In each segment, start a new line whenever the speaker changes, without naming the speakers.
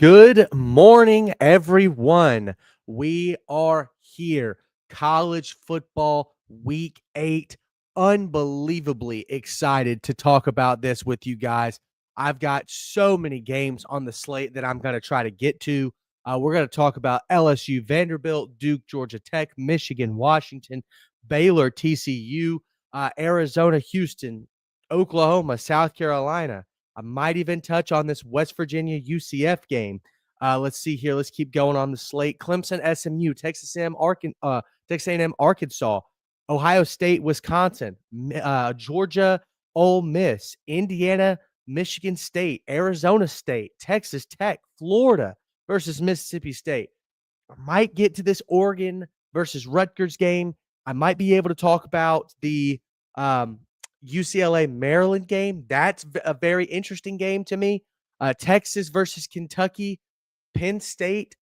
Good morning, everyone. We are here. College football week 8. Unbelievably excited to talk about this with you guys. I've got so many games on the slate that I'm going to try to get to. We're going to talk about LSU, Vanderbilt, Duke, Georgia Tech, Michigan, Washington, Baylor, TCU, Arizona, Houston, Oklahoma, South Carolina. I might even touch on this West Virginia UCF game. Let's see here. Let's keep going on the slate. Clemson, SMU, Texas A&M, Arkansas, Ohio State, Wisconsin, Georgia, Ole Miss, Indiana, Michigan State, Arizona State, Texas Tech, Florida versus Mississippi State. I might get to this Oregon versus Rutgers game. I might be able to talk about the UCLA Maryland game. That's a very interesting game to me. Texas versus Kentucky, Penn State.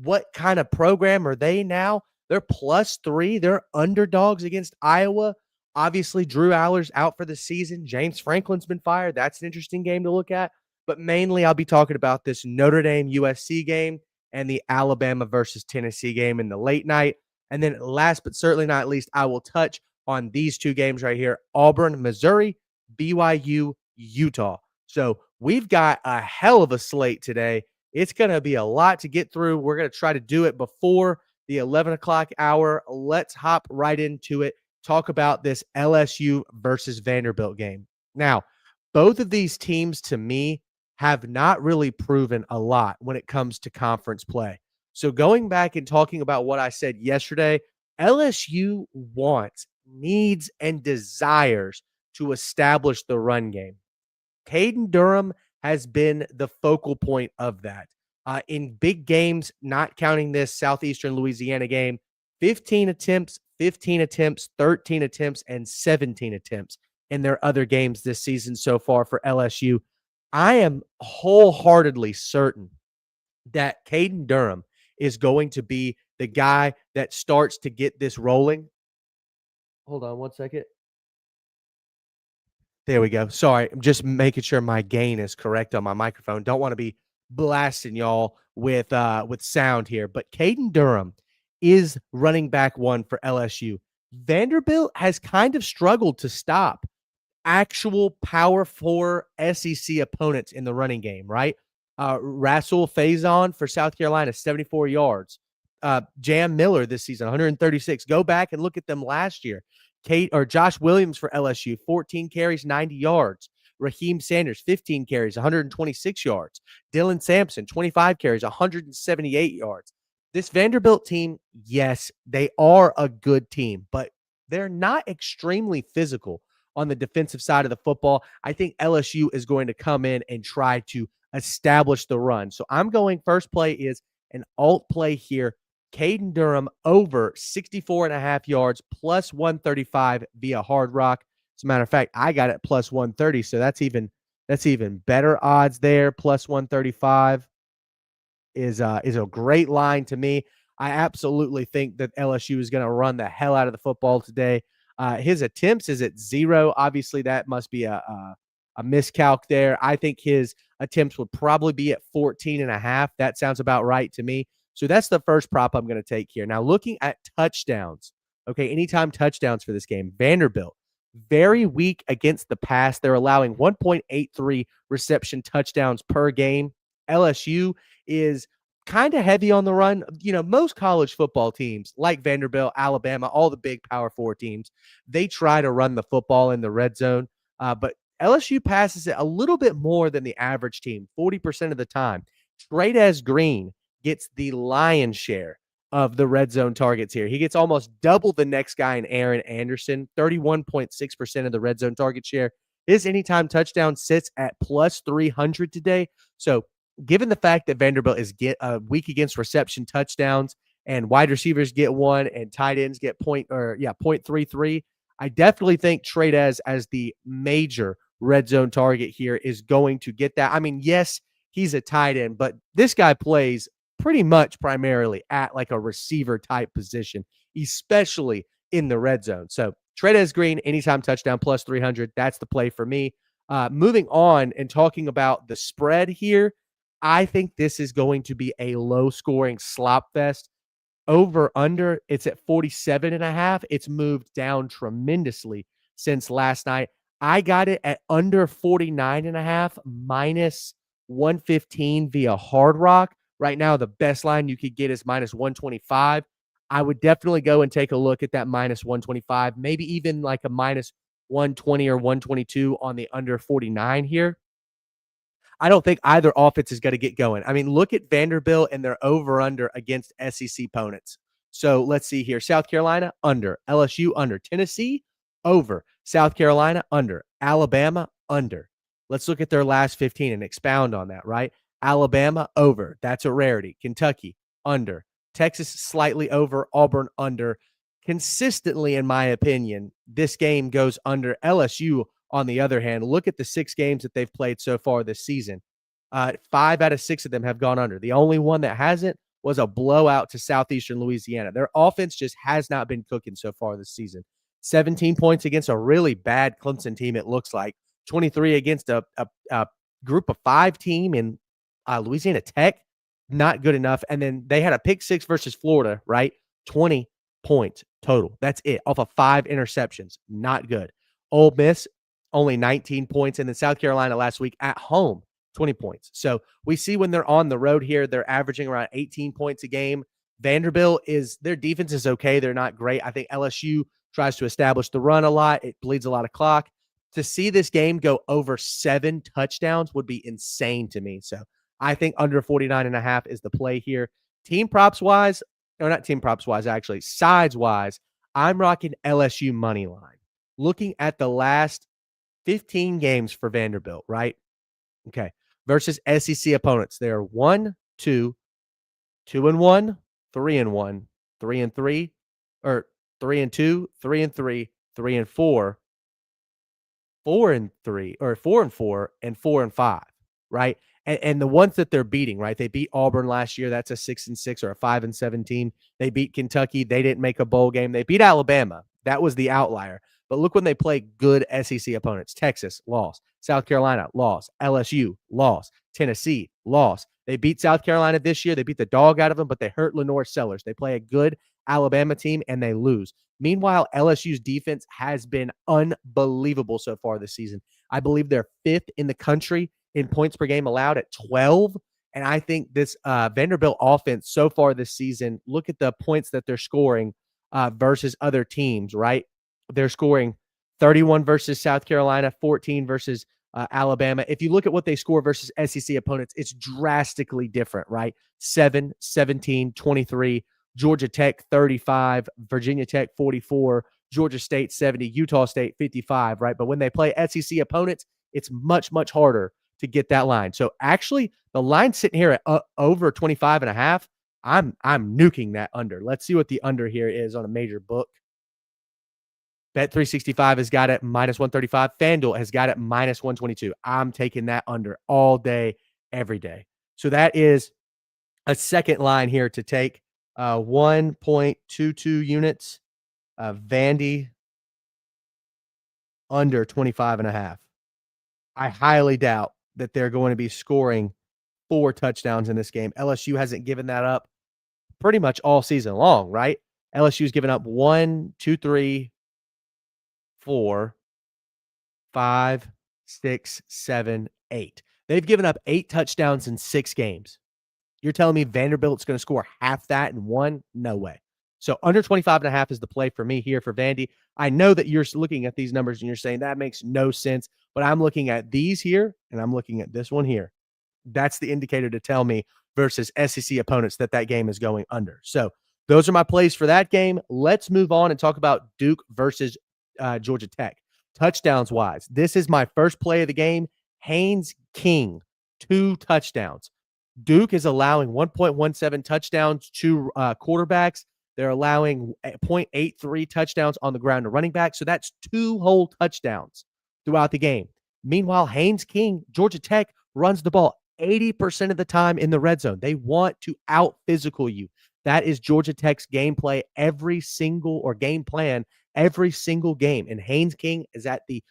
What kind of program are they now? They're +3. They're underdogs against Iowa. Obviously, Drew Aller's out for the season. James Franklin's been fired. That's an interesting game to look at. But mainly, I'll be talking about this Notre Dame USC game and the Alabama versus Tennessee game in the late night. And then last but certainly not least, I will touch on these two games right here: Auburn, Missouri, BYU, Utah. So we've got a hell of a slate today. It's going to be a lot to get through. We're going to try to do it before the 11 o'clock hour. Let's hop right into it. Talk about this LSU versus Vanderbilt game. Now, both of these teams to me have not really proven a lot when it comes to conference play. So going back and talking about what I said yesterday, LSU wants, needs, and desires to establish the run game. Caden Durham has been the focal point of that. In big games, not counting this Southeastern Louisiana game, 15 attempts, 13 attempts, and 17 attempts in their other games this season so far for LSU. I am wholeheartedly certain that Caden Durham is going to be the guy that starts to get this rolling. Hold on one second. There we go. Sorry, I'm just making sure my gain is correct on my microphone. Don't want to be blasting y'all with sound here, but Caden Durham is running back one for LSU. Vanderbilt has kind of struggled to stop actual Power 4 SEC opponents in the running game, right? Rasul Faison for South Carolina, 74 yards. Jam Miller this season, 136. Go back and look at them last year. Josh Williams for LSU, 14 carries, 90 yards. Raheem Sanders, 15 carries, 126 yards. Dylan Sampson, 25 carries, 178 yards. This Vanderbilt team, yes, they are a good team, but they're not extremely physical on the defensive side of the football. I think LSU is going to come in and try to establish the run. So I'm going first play is an alt play here. Caden Durham over 64.5 yards plus 135 via Hard Rock. As a matter of fact, I got it plus 130, so that's even better odds there. Plus 135 is a great line to me. I absolutely think that LSU is going to run the hell out of the football today. His attempts is at 0. Obviously, that must be a miscalc there. I think his attempts would probably be at 14.5. That sounds about right to me. So that's the first prop I'm going to take here. Now, looking at touchdowns, okay, anytime touchdowns for this game, Vanderbilt, very weak against the pass. They're allowing 1.83 reception touchdowns per game. LSU is kind of heavy on the run. You know, most college football teams like Vanderbilt, Alabama, all the big Power 4 teams, they try to run the football in the red zone. But LSU passes it a little bit more than the average team, 40% of the time. Trey'Dez Green gets the lion's share of the red zone targets here. He gets almost double the next guy in Aaron Anderson, 31.6% of the red zone target share. His anytime touchdown sits at plus 300 today. So given the fact that Vanderbilt is weak against reception touchdowns and wide receivers get 1 and tight ends get 0.33, I definitely think Trey'Dez as the major red zone target here is going to get that. I mean, yes, he's a tight end, but this guy plays pretty much primarily at like a receiver type position, especially in the red zone. So Trey'Dez Green, anytime touchdown plus 300. That's the play for me. Moving on and talking about the spread here. I think this is going to be a low scoring slop fest. Over under, it's at 47.5. It's moved down tremendously since last night. I got it at under 49.5 minus 115 via Hard Rock. Right now, the best line you could get is minus 125. I would definitely go and take a look at that minus 125, maybe even like a minus 120 or 122 on the under 49 here. I don't think either offense is going to get going. I mean, look at Vanderbilt and their over under against SEC opponents. So let's see here. South Carolina under, LSU under, Tennessee over, South Carolina under, Alabama under. Let's look at their last 15 and expound on that, right? Alabama over. That's a rarity. Kentucky under. Texas slightly over, Auburn under. Consistently, in my opinion, this game goes under. LSU, on the other hand, look at the 6 games that they've played so far this season. 5 out of 6 of them have gone under. The only one that hasn't was a blowout to Southeastern Louisiana. Their offense just has not been cooking so far this season. 17 points against a really bad Clemson team, it looks like. 23 against a group of 5 team in Louisiana Tech. Not good enough. And then they had a pick 6 versus Florida, right? 20 points total. That's it. Off of 5 interceptions. Not good. Ole Miss, only 19 points. And then South Carolina last week at home, 20 points. So we see when they're on the road here, they're averaging around 18 points a game. Vanderbilt their defense is okay. They're not great. I think LSU tries to establish the run a lot. It bleeds a lot of clock. To see this game go over 7 touchdowns would be insane to me. So I think under 49.5 is the play here. Team props wise, or not team props wise, actually, sides wise, I'm rocking LSU money line. Looking at the last 15 games for Vanderbilt, right? Okay. Versus SEC opponents. They're 1, 2, 2-1, 3-1, 3-3, or 3-2, 3-3, 3-4, 4-3, or 4-4, and 4-5, right? And the ones that they're beating, right? They beat Auburn last year. That's a 6-6 or a 5-17. They beat Kentucky. They didn't make a bowl game. They beat Alabama. That was the outlier. But look when they play good SEC opponents. Texas, lost. South Carolina, lost. LSU, lost. Tennessee, lost. They beat South Carolina this year. They beat the dog out of them, but they hurt Lenore Sellers. They play a good Alabama team, and they lose. Meanwhile, LSU's defense has been unbelievable so far this season. I believe they're 5th in the country in points per game allowed at 12. And I think this Vanderbilt offense so far this season, look at the points that they're scoring versus other teams, right? They're scoring 31 versus South Carolina, 14 versus Alabama. If you look at what they score versus SEC opponents, it's drastically different, right? 7, 17, 23, Georgia Tech 35, Virginia Tech 44, Georgia State 70, Utah State 55, right? But when they play SEC opponents, it's much, much harder to get that line. So actually, the line sitting here at over 25.5, I'm nuking that under. Let's see what the under here is on a major book. Bet365 has got it minus 135. FanDuel has got it minus 122. I'm taking that under all day, every day. So that is a second line here to take. 1.22 units. Vandy under 25.5. I highly doubt that they're going to be scoring 4 touchdowns in this game. LSU hasn't given that up pretty much all season long, right? LSU's given up 1, 2, 3, 4, 5, 6, 7, 8. They've given up 8 touchdowns in 6 games. You're telling me Vanderbilt's going to score half that in 1? No way. So under 25.5 is the play for me here for Vandy. I know that you're looking at these numbers and you're saying that makes no sense, but I'm looking at these here and I'm looking at this one here. That's the indicator to tell me versus SEC opponents that game is going under. So those are my plays for that game. Let's move on and talk about Duke versus Georgia Tech. Touchdowns wise, this is my first play of the game. Haynes King, 2 touchdowns. Duke is allowing 1.17 touchdowns to quarterbacks. They're allowing 0.83 touchdowns on the ground to running back. So that's 2 whole touchdowns throughout the game. Meanwhile, Haynes King, Georgia Tech, runs the ball 80% of the time in the red zone. They want to out-physical you. That is Georgia Tech's gameplay game plan every single game. And Haynes King is at the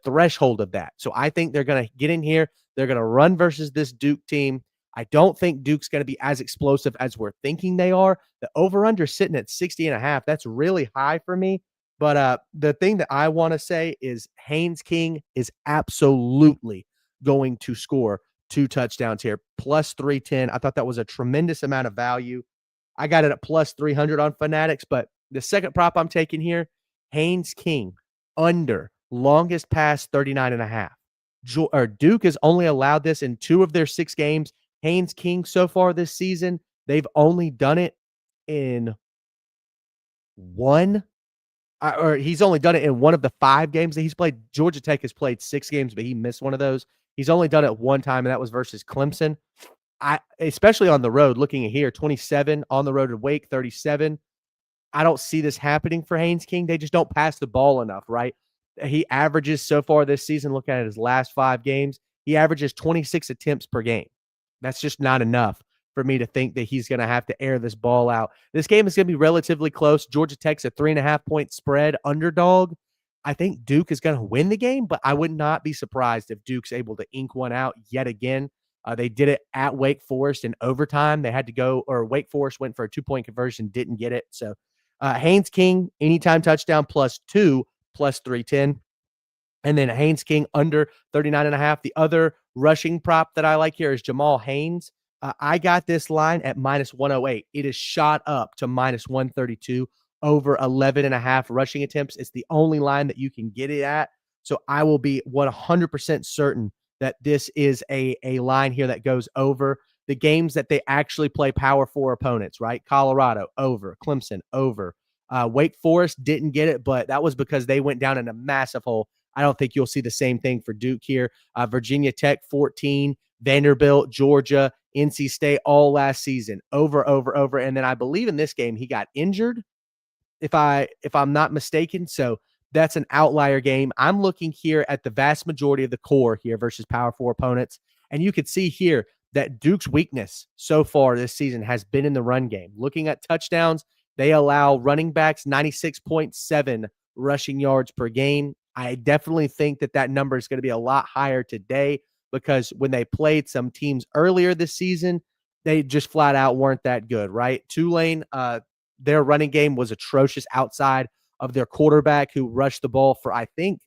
threshold of that. So I think they're going to get in here. They're going to run versus this Duke team. I don't think Duke's going to be as explosive as we're thinking they are. The over-under sitting at 60.5. That's really high for me. But the thing that I want to say is Haynes King is absolutely going to score 2 touchdowns here, plus 310. I thought that was a tremendous amount of value. I got it at plus 300 on Fanatics, but the second prop I'm taking here, Haynes King, under, longest pass 39.5. Duke has only allowed this in 2 of their 6 games. Haynes King so far this season, they've only done it in one, or he's only done it in 1 of the 5 games that he's played. Georgia Tech has played 6 games, but he missed one of those. He's only done it 1 time, and that was versus Clemson. Especially on the road, looking at here, 27 on the road at Wake, 37. I don't see this happening for Haynes King. They just don't pass the ball enough, right? He averages so far this season, looking at his last 5 games, he averages 26 attempts per game. That's just not enough for me to think that he's going to have to air this ball out. This game is going to be relatively close. Georgia Tech's a 3.5-point spread underdog. I think Duke is going to win the game, but I would not be surprised if Duke's able to ink one out yet again. They did it at Wake Forest in overtime. They had to go, or Wake Forest went for a 2-point conversion, didn't get it. So Haynes King, anytime touchdown, +2, plus 310. And then Haynes King under 39.5. The other rushing prop that I like here is Jamal Haynes. I got this line at -108. It is shot up to -132 over 11.5 rushing attempts. It's the only line that you can get it at. So I will be 100% certain that this is a line here that goes over. The games that they actually play Power 4 opponents, right? Colorado, over. Clemson, over. Wake Forest didn't get it, but that was because they went down in a massive hole. I don't think you'll see the same thing for Duke here. Virginia Tech, 14. Vanderbilt, Georgia, NC State, all last season. Over. And then I believe in this game he got injured, if I'm not mistaken. So that's an outlier game. I'm looking here at the vast majority of the core here versus Power 4 opponents. And you can see here that Duke's weakness so far this season has been in the run game. Looking at touchdowns, they allow running backs 96.7 rushing yards per game. I definitely think that number is going to be a lot higher today because when they played some teams earlier this season, they just flat out weren't that good, right? Tulane, their running game was atrocious outside of their quarterback who rushed the ball for, I think,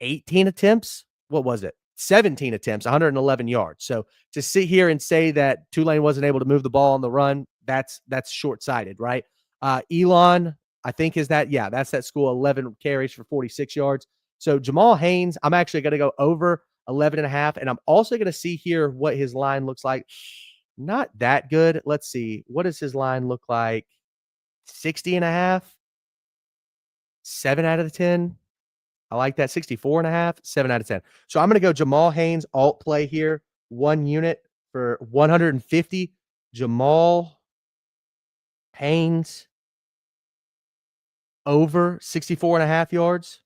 18 attempts. What was it? 17 attempts, 111 yards. So to sit here and say that Tulane wasn't able to move the ball on the run, that's short-sighted, right? Elon, I think that's that school, 11 carries for 46 yards. So Jamal Haynes, I'm actually going to go over 11.5, and I'm also going to see here what his line looks like. Not that good. Let's see. What does his line look like? 60.5. 7 out of the 10. I like that. 64.5, 7 out of 10. So I'm going to go Jamal Haynes alt play here. 1 unit for 150. Jamal Haynes over 64.5 yards.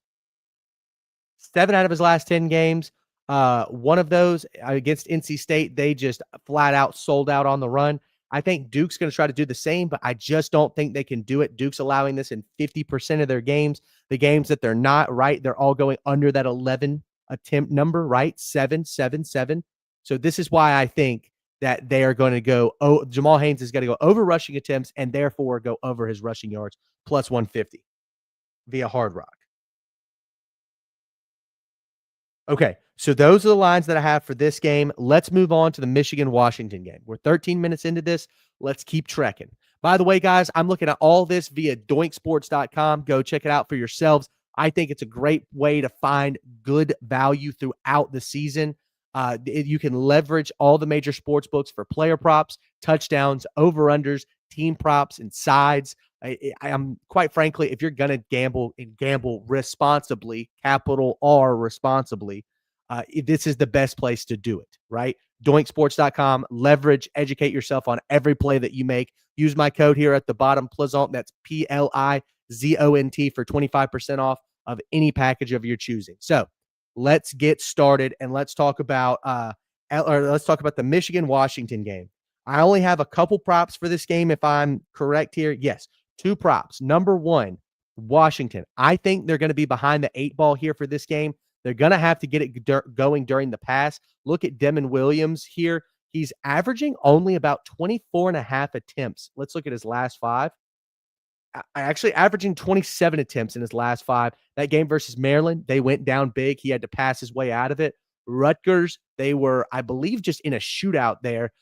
7 out of his last 10 games. One of those against NC State, they just flat out sold out on the run. I think Duke's going to try to do the same, but I just don't think they can do it. Duke's allowing this in 50% of their games. The games that they're not, right, they're all going under that 11 attempt number, right? 7, 7, 7. So this is why I think that they are going to go, Jamal Haynes is going to go over rushing attempts and therefore go over his rushing yards plus 150 via Hard Rock. Okay, so those are the lines that I have for this game. Let's move on to the Michigan-Washington game. We're 13 minutes into this. Let's keep trekking. By the way, guys, I'm looking at all this via doinksports.com. Go check it out for yourselves. I think it's a great way to find good value throughout the season. You can leverage all the major sports books for player props, touchdowns, over-unders, team props, and sides. I'm quite frankly, if you're going to gamble and gamble responsibly, capital R responsibly, this is the best place to do it, right? Doinksports.com, leverage, educate yourself on every play that you make. Use my code here at the bottom, Plizont, that's PLIZONT for 25% off of any package of your choosing. So let's get started and let's talk about the Michigan-Washington game. I only have a couple props for this game if I'm correct here. Yes, 2 props. Number 1, Washington. I think they're going to be behind the 8 ball here for this game. They're going to have to get it going during the pass. Look at Demon Williams here. He's averaging only about 24 and a half attempts. Let's look at his last 5. Actually averaging 27 attempts in his last 5. That game versus Maryland, they went down big. He had to pass his way out of it. Rutgers, they were, I believe, just in a shootout there.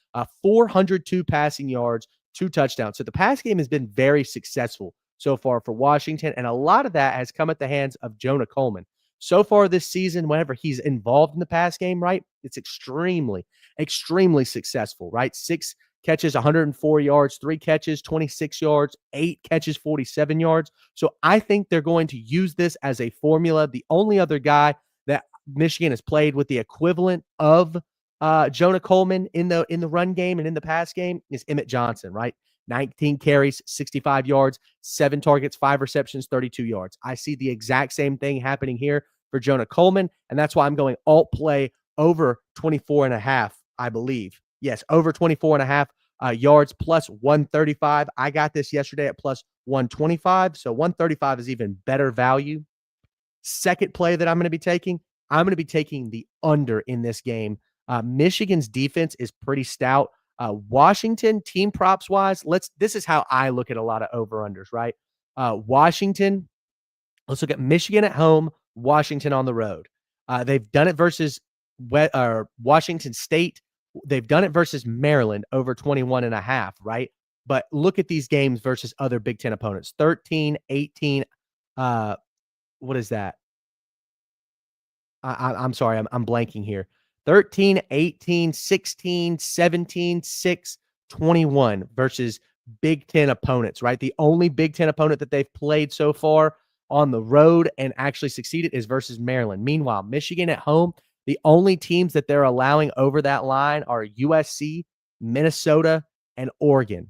402 passing yards, 2 touchdowns. So the pass game has been very successful so far for Washington, and a lot of that has come at the hands of Jonah Coleman. So far this season, whenever he's involved in the pass game, right, it's extremely, extremely successful, right? 6 catches, 104 yards, 3 catches, 26 yards, 8 catches, 47 yards. So I think they're going to use this as a formula. The only other guy that Michigan has played with the equivalent of Jonah Coleman in the run game and in the pass game is Emmett Johnson, right? 19 carries, 65 yards, 7 targets, 5 receptions, 32 yards. I see the exact same thing happening here for Jonah Coleman, and that's why I'm going alt play over 24 and a half, I believe. Yes, over 24 and a half yards plus 135. I got this yesterday at plus 125, so 135 is even better value. Second play that I'm going to be taking the under in this game. Michigan's defense is pretty stout. Washington, team props wise, this is how I look at a lot of over-unders, right? Washington, let's look at Michigan at home, Washington on the road. They've done it versus Washington State. They've done it versus Maryland over 21 and a half, right? But look at these games versus other Big Ten opponents. 13, 18, what is that? I'm sorry, I'm blanking here. 13, 18, 16, 17, 6, 21 versus Big Ten opponents, right? The only Big Ten opponent that they've played so far on the road and actually succeeded is versus Maryland. Meanwhile, Michigan at home, the only teams that they're allowing over that line are USC, Minnesota, and Oregon.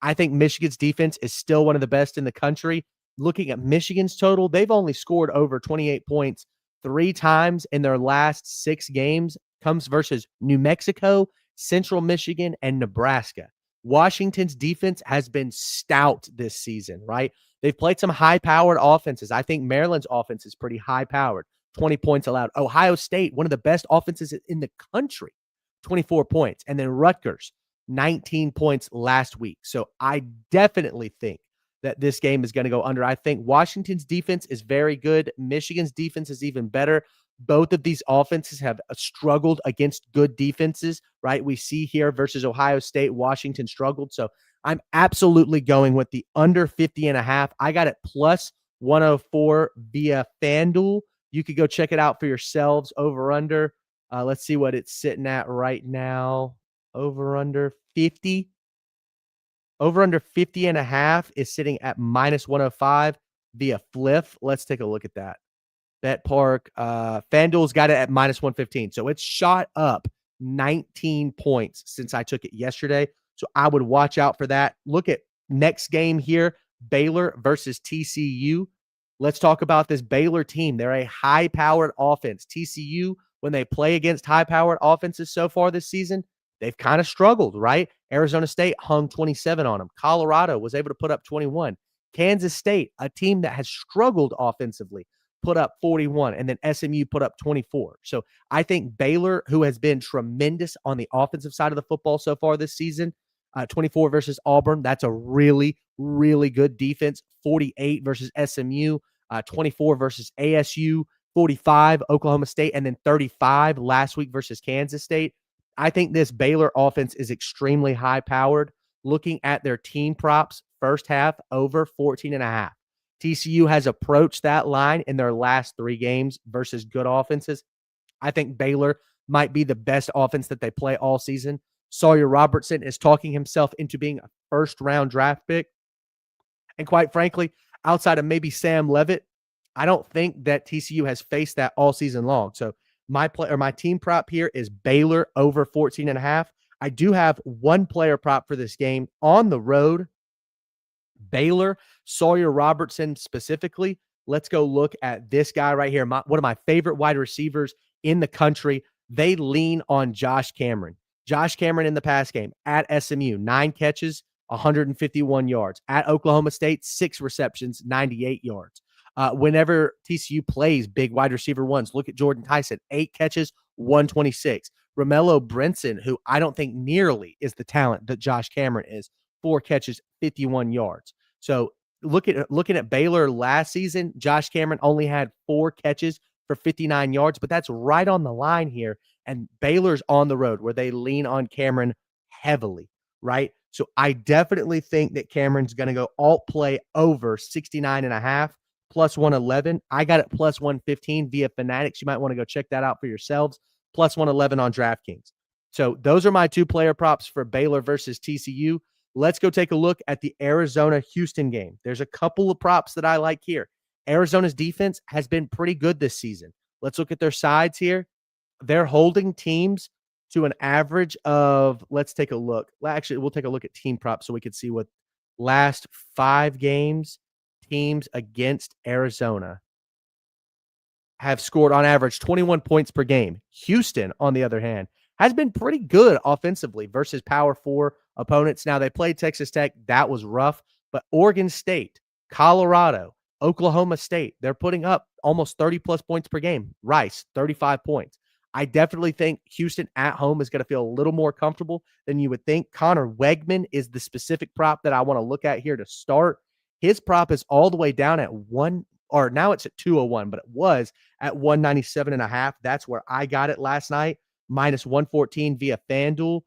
I think Michigan's defense is still one of the best in the country. Looking at Michigan's total, they've only scored over 28 points 3 times in their last 6 games. Comes versus New Mexico, Central Michigan, and Nebraska. Washington's defense has been stout this season, right? They've played some high-powered offenses. I think Maryland's offense is pretty high-powered. 20 points allowed. Ohio State, one of the best offenses in the country, 24 points. And then Rutgers, 19 points last week. So I definitely think that this game is going to go under. I think Washington's defense is very good. Michigan's defense is even better. Both of these offenses have struggled against good defenses, right? We see here versus Ohio State, Washington struggled. So I'm absolutely going with the under 50 and a half. I got it plus 104 via FanDuel. You could go check it out for yourselves. Over under. Let's see what it's sitting at right now. Over under 50. Over under 50 and a half is sitting at minus 105 via Fliff. Let's take a look at that. BetPark, FanDuel's got it at minus 115. So it's shot up 19 points since I took it yesterday. So I would watch out for that. Look at next game here, Baylor versus TCU. Let's talk about this Baylor team. They're a high-powered offense. TCU, when they play against high-powered offenses so far this season, they've kind of struggled, right? Arizona State hung 27 on them. Colorado was able to put up 21. Kansas State, a team that has struggled offensively, put up 41, and then SMU put up 24. So I think Baylor, who has been tremendous on the offensive side of the football so far this season, 24 versus Auburn, that's a really, really good defense. 48 versus SMU, 24 versus ASU, 45 Oklahoma State, and then 35 last week versus Kansas State. I think this Baylor offense is extremely high-powered. Looking at their team props, first half over 14 and a half. TCU has approached that line in their last 3 games versus good offenses. I think Baylor might be the best offense that they play all season. Sawyer Robertson is talking himself into being a first-round draft pick. And quite frankly, outside of maybe Sam Levitt, I don't think that TCU has faced that all season long. So my team prop here is Baylor over 14 and a half. I do have one player prop for this game on the road. Baylor, Sawyer Robertson specifically. Let's go look at this guy right here. One of my favorite wide receivers in the country. They lean on Josh Cameron. Josh Cameron in the pass game at SMU, 9 catches, 151 yards. At Oklahoma State, 6 receptions, 98 yards. Whenever TCU plays big wide receiver ones, look at Jordan Tyson, 8 catches, 126. Romello Brinson, who I don't think nearly is the talent that Josh Cameron is, 4 catches, 51 yards. So looking at Baylor last season, Josh Cameron only had 4 catches for 59 yards, but that's right on the line here. And Baylor's on the road where they lean on Cameron heavily, right? So I definitely think that Cameron's going to go alt play over 69.5 plus 111. I got it plus 115 via Fanatics. You might want to go check that out for yourselves. Plus 111 on DraftKings. So those are my 2 player props for Baylor versus TCU. Let's go take a look at the Arizona-Houston game. There's a couple of props that I like here. Arizona's defense has been pretty good this season. Let's look at their sides here. They're holding teams to an average of, let's take a look. Actually, we'll take a look at team props so we can see what last 5 games teams against Arizona have scored on average 21 points per game. Houston, on the other hand, has been pretty good offensively versus Power 4 opponents. Now, they played Texas Tech. That was rough. But Oregon State, Colorado, Oklahoma State, they're putting up almost 30-plus points per game. Rice, 35 points. I definitely think Houston at home is going to feel a little more comfortable than you would think. Connor Wegman is the specific prop that I want to look at here to start. His prop is all the way down at now it's at 201, but it was at 197.5. That's where I got it last night, minus 114 via FanDuel.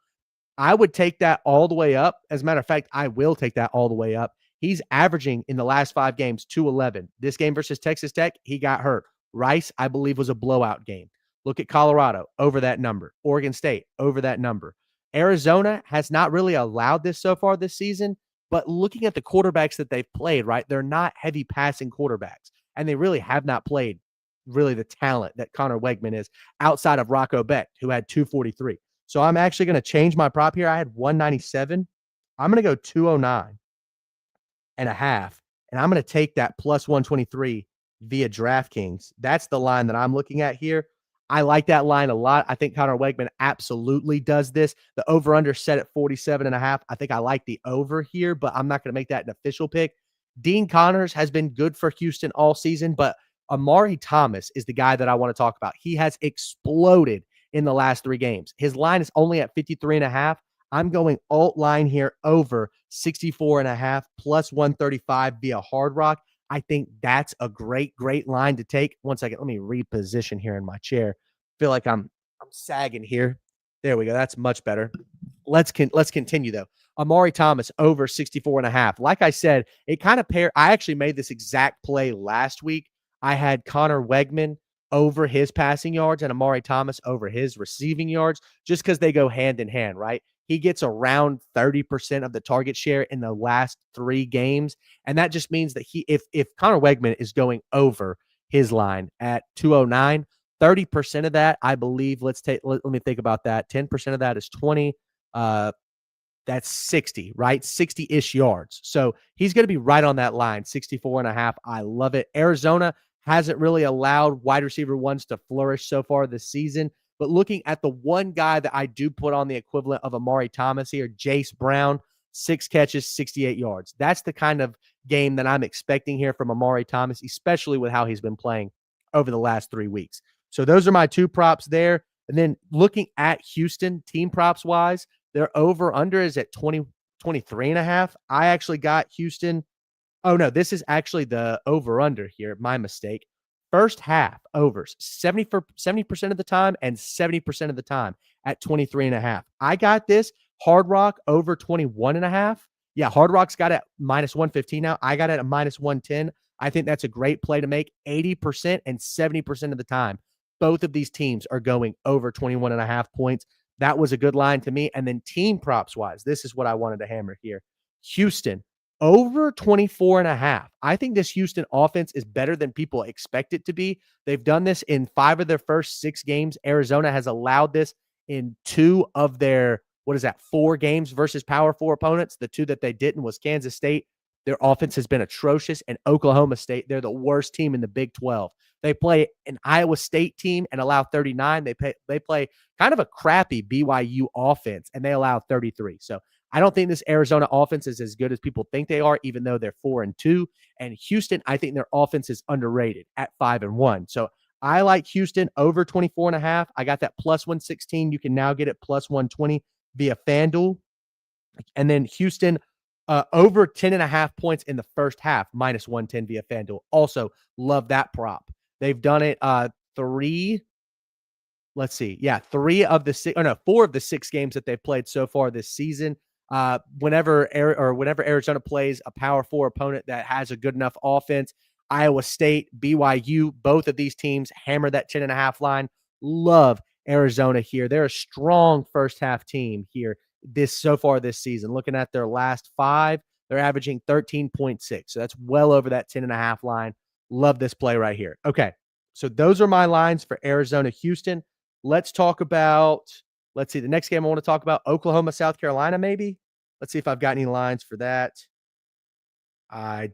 I would take that all the way up. As a matter of fact, I will take that all the way up. He's averaging in the last 5 games 211. This game versus Texas Tech, he got hurt. Rice, I believe, was a blowout game. Look at Colorado, over that number. Oregon State, over that number. Arizona has not really allowed this so far this season, but looking at the quarterbacks that they've played, right, they're not heavy passing quarterbacks, and they really have not played really the talent that Connor Wegman is outside of Rocco Becht, who had 243. So I'm actually going to change my prop here. I had 197. I'm going to go 209 and a half, and I'm going to take that plus 123 via DraftKings. That's the line that I'm looking at here. I like that line a lot. I think Connor Wegman absolutely does this. The over-under set at 47.5. I think I like the over here, but I'm not going to make that an official pick. Dean Connors has been good for Houston all season, but Amari Thomas is the guy that I want to talk about. He has exploded in the last 3 games. His line is only at 53.5. I'm going alt line here over 64.5 plus 135 via Hard Rock. I think that's a great line to take. One second, let me reposition here in my chair. Feel like I'm sagging here. There we go. That's much better. Let's continue though. Amari Thomas over 64.5. Like I said, it kind of paired. I actually made this exact play last week. I had Connor Wegman over his passing yards and Amari Thomas over his receiving yards just because they go hand in hand, right? He gets around 30% of the target share in the last 3 games. And that just means that if Connor Wegman is going over his line at 209, 30% of that, I believe, let me think about that. 10% of that is 20. That's 60, right? 60-ish yards. So he's going to be right on that line, 64.5. I love it. Arizona hasn't really allowed wide receiver ones to flourish so far this season. But looking at the one guy that I do put on the equivalent of Amari Thomas here, Jace Brown, 6 catches, 68 yards. That's the kind of game that I'm expecting here from Amari Thomas, especially with how he's been playing over the last 3 weeks. So those are my 2 props there. And then looking at Houston, team props wise, their over-under is at 23.5. I actually got Houston. Oh, no, this is actually the over-under here. My mistake. First half overs, 70% of the time and 70% of the time at 23.5. I got this Hard Rock over 21.5. Yeah, Hard Rock's got it minus 115 now. I got it at minus 110. I think that's a great play to make 80% and 70% of the time. Both of these teams are going over 21.5 points. That was a good line to me. And then team props wise, this is what I wanted to hammer here. Houston over 24.5. I think this Houston offense is better than people expect it to be. They've done this in 5 of their first 6 games. Arizona has allowed this in 2 of their, 4 games versus Power 4 opponents. The 2 that they didn't was Kansas State. Their offense has been atrocious. And Oklahoma State, they're the worst team in the Big 12. They play an Iowa State team and allow 39. They play kind of a crappy BYU offense, and they allow 33. So I don't think this Arizona offense is as good as people think they are, even though they're 4-2. And Houston, I think their offense is underrated at 5-1. So I like Houston over 24.5. I got that plus 116. You can now get it plus 120 via FanDuel. And then Houston over 10.5 points in the first half, minus 110 via FanDuel. Also, love that prop. They've done it three. Let's see. Yeah, four of the six games that they've played so far this season. Whenever Arizona plays a Power Four opponent that has a good enough offense, Iowa State, BYU, both of these teams hammer that 10.5 line. Love Arizona here. They're a strong first half team here so far this season. Looking at their last five, they're averaging 13.6. So that's well over that 10.5 line. Love this play right here. Okay. So those are my lines for Arizona, Houston. Let's talk about, let's see, the next game I want to talk about, Oklahoma, South Carolina, maybe. Let's see if I've got any lines for that. I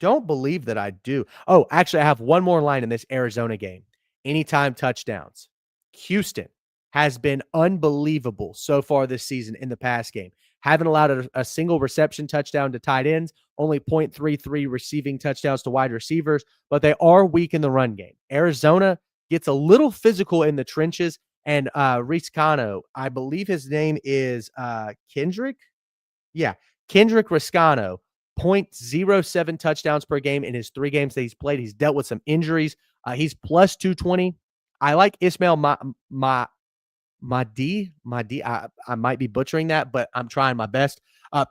don't believe that I do. Oh, actually, I have one more line in this Arizona game. Anytime touchdowns. Houston has been unbelievable so far this season in the pass game. Haven't allowed a single reception touchdown to tight ends, only 0.33 receiving touchdowns to wide receivers, but they are weak in the run game. Arizona gets a little physical in the trenches, and Riscano, I believe his name is Kendrick. Yeah, Kendrick Riscano, 0.07 touchdowns per game in his 3 games that he's played. He's dealt with some injuries. He's plus 220. I like Ismail Mahdi. I might be butchering that, but I'm trying my best.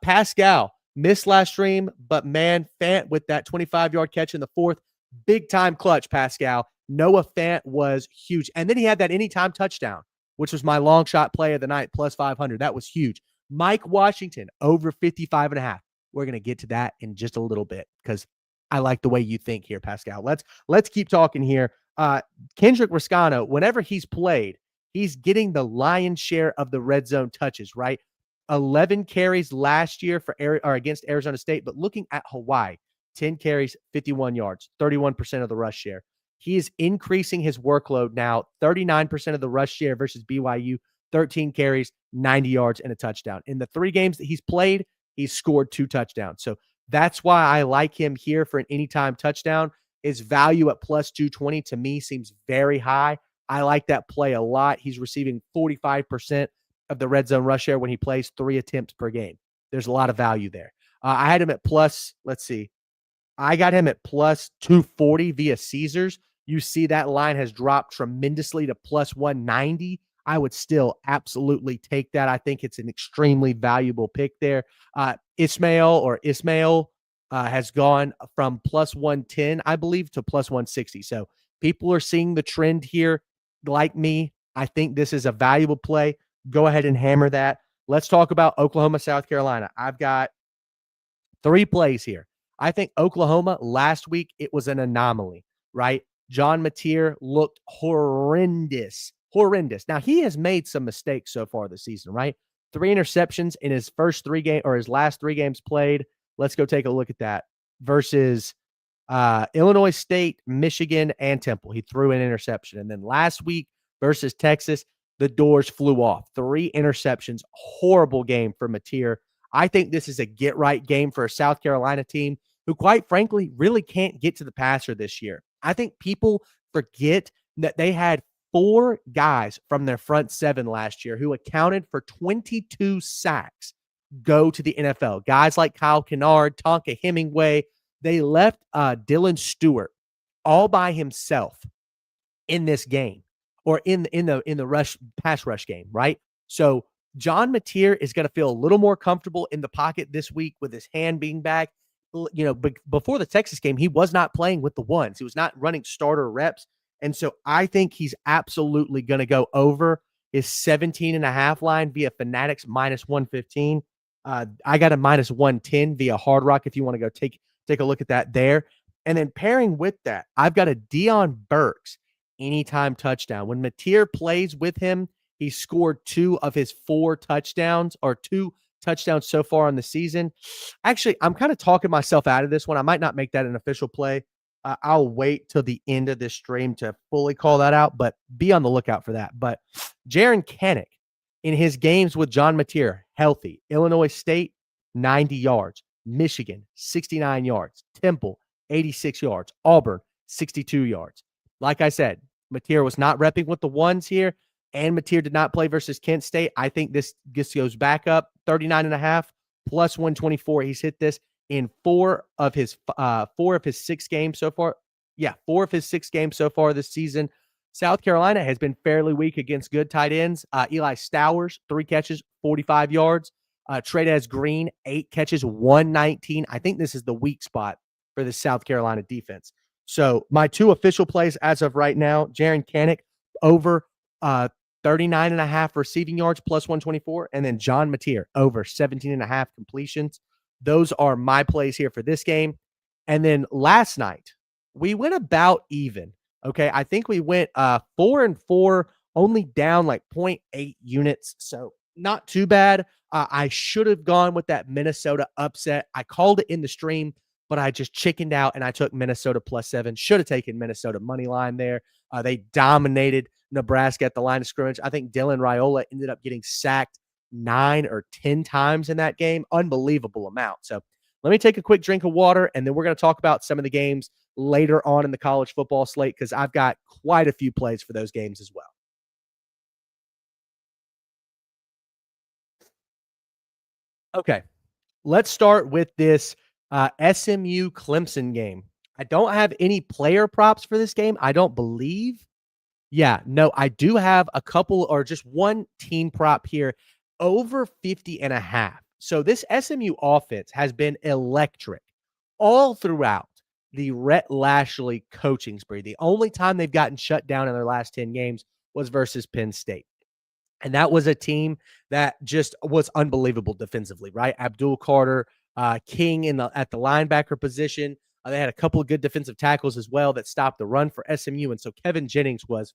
Pascal missed last stream, but man, Fant with that 25-yard catch in the fourth, big time clutch, Pascal. Noah Fant was huge. And then he had that anytime touchdown, which was my long shot play of the night, plus 500. That was huge. Mike Washington, over 55.5. We're going to get to that in just a little bit because I like the way you think here, Pascal. Let's keep talking here. Kendrick Riscano, whenever he's played, he's getting the lion's share of the red zone touches, right? 11 carries last year against Arizona State, but looking at Hawaii, 10 carries, 51 yards, 31% of the rush share. He is increasing his workload now, 39% of the rush share versus BYU, 13 carries, 90 yards, and a touchdown. In the 3 games that he's played, he's scored 2 touchdowns. So that's why I like him here for an anytime touchdown. His value at plus 220 to me seems very high. I like that play a lot. He's receiving 45% of the red zone rush share when he plays 3 attempts per game. There's a lot of value there. I had him at plus, let's see. I got him at plus 240 via Caesars. You see that line has dropped tremendously to plus 190. I would still absolutely take that. I think it's an extremely valuable pick there. Ismail has gone from plus 110, I believe, to plus 160. So people are seeing the trend here. Like me, I think this is a valuable play. Go ahead and hammer that. Let's talk about Oklahoma, South Carolina. I've got 3 plays here. I think Oklahoma last week, it was an anomaly, right? John Mateer looked horrendous. Now, he has made some mistakes so far this season, right? 3 interceptions in his his last 3 games played. Let's go take a look at that versus Illinois State, Michigan, and Temple. He threw an interception. And then last week versus Texas, the doors flew off. 3 interceptions. Horrible game for Mateer. I think this is a get-right game for a South Carolina team who, quite frankly, really can't get to the passer this year. I think people forget that they had 4 guys from their front 7 last year who accounted for 22 sacks go to the NFL. Guys like Kyle Kennard, Tonka Hemingway. They left Dylan Stewart all by himself in this game, or in the pass rush game, right? So John Mateer is going to feel a little more comfortable in the pocket this week with his hand being back. You know, before the Texas game, he was not playing with the ones. He was not running starter reps. And so I think he's absolutely going to go over his 17.5 line via Fanatics minus 115. I got a minus 110 via Hard Rock if you want to go take a look at that there. And then pairing with that, I've got a Deion Burks anytime touchdown. When Mateer plays with him, he scored 2 of his 4 touchdowns, or 2 touchdowns so far in the season. Actually, I'm kind of talking myself out of this one. I might not make that an official play. I'll wait till the end of this stream to fully call that out, but be on the lookout for that. But Jaron Kenick, in his games with John Mateer, healthy. Illinois State, 90 yards. Michigan, 69 yards. Temple, 86 yards. Auburn, 62 yards. Like I said, Mateer was not repping with the ones here, and Mateer did not play versus Kent State. I think this goes back up 39.5 plus 124. He's hit this in four of his 6 games so far. Yeah, 4 of his 6 games so far this season. South Carolina has been fairly weak against good tight ends. Eli Stowers, 3 catches, 45 yards. Tradez Green, 8 catches, 119. I think this is the weak spot for the South Carolina defense. So my 2 official plays as of right now, Jaron Kanik over 39.5 receiving yards plus 124, and then John Mateer over 17.5 completions. Those are my plays here for this game. And then last night, we went about even. Okay. I think we went 4-4, only down like 0.8 units. So not too bad. I should have gone with that Minnesota upset. I called it in the stream, but I just chickened out and I took Minnesota +7. Should have taken Minnesota money line there. They dominated Nebraska at the line of scrimmage. I think Dylan Raiola ended up getting sacked 9 or 10 times in that game. Unbelievable amount. So let me take a quick drink of water, and then we're going to talk about some of the games later on in the college football slate because I've got quite a few plays for those games as well. Okay, let's start with this SMU Clemson game. I don't have any player props for this game. I don't believe. Yeah, no, I do have a couple or just one team prop here over 50.5. So this SMU offense has been electric all throughout the Rhett Lashley coaching spree. The only time they've gotten shut down in their last 10 games was versus Penn State. And that was a team that just was unbelievable defensively, right? Abdul Carter, King at the linebacker position. They had a couple of good defensive tackles as well that stopped the run for SMU. And so Kevin Jennings was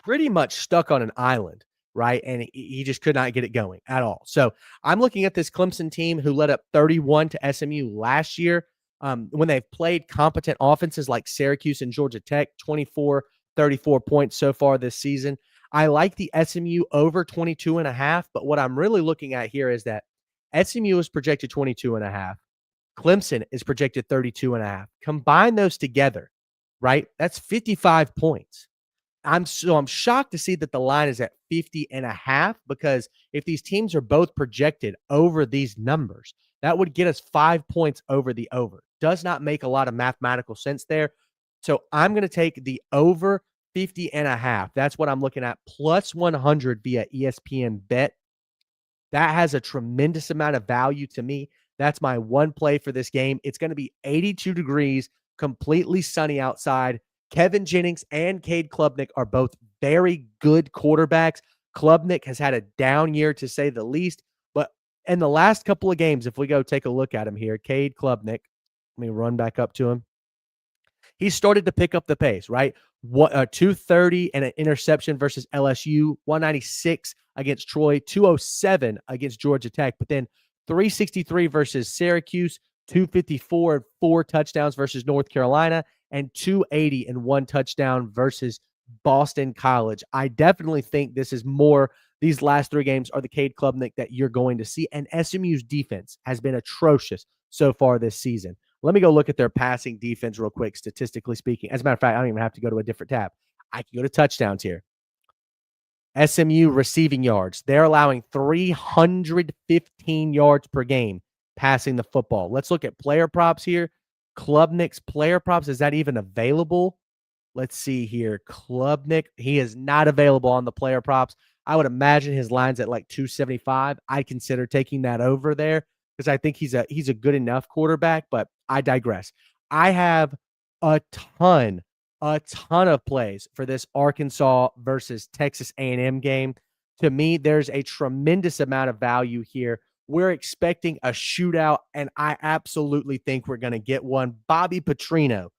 pretty much stuck on an island, right? And he just could not get it going at all. So I'm looking at this Clemson team who led up 31 to SMU last year. When they've played competent offenses like Syracuse and Georgia Tech, 24, 34 points so far this season. I like the SMU over 22.5, but what I'm really looking at here is that SMU is projected 22.5. Clemson is projected 32.5. Combine those together, right? That's 55 points. I'm shocked to see that the line is at 50.5 because if these teams are both projected over these numbers, that would get us 5 points over the over. Does not make a lot of mathematical sense there. So I'm going to take the over 50.5. That's what I'm looking at. Plus 100 via ESPN Bet. That has a tremendous amount of value to me. That's my one play for this game. It's going to be 82 degrees, completely sunny outside. Kevin Jennings and Cade Klubnik are both very good quarterbacks. Klubnik has had a down year, to say the least. But in the last couple of games, if we go take a look at him here, Cade Klubnik, let me run back up to him. He started to pick up the pace, right? 230 and an interception versus LSU, 196 against Troy, 207 against Georgia Tech, but then 363 versus Syracuse, 254 and 4 touchdowns versus North Carolina, and 280 and 1 touchdown versus Boston College. I definitely think this is more, these last 3 games are the Cade Klubnik that you're going to see, and SMU's defense has been atrocious so far this season. Let me go look at their passing defense real quick, statistically speaking. As a matter of fact, I don't even have to go to a different tab. I can go to touchdowns here. SMU receiving yards. They're allowing 315 yards per game passing the football. Let's look at player props here. Klubnik's player props, is that even available? Let's see here. Klubnik, he is not available on the player props. I would imagine his line's at like 275. I consider taking that over there because I think he's a good enough quarterback, but I digress. I have a ton of plays for this Arkansas versus Texas A&M game. To me, there's a tremendous amount of value here. We're expecting a shootout, and I absolutely think we're going to get one. Bobby Petrino,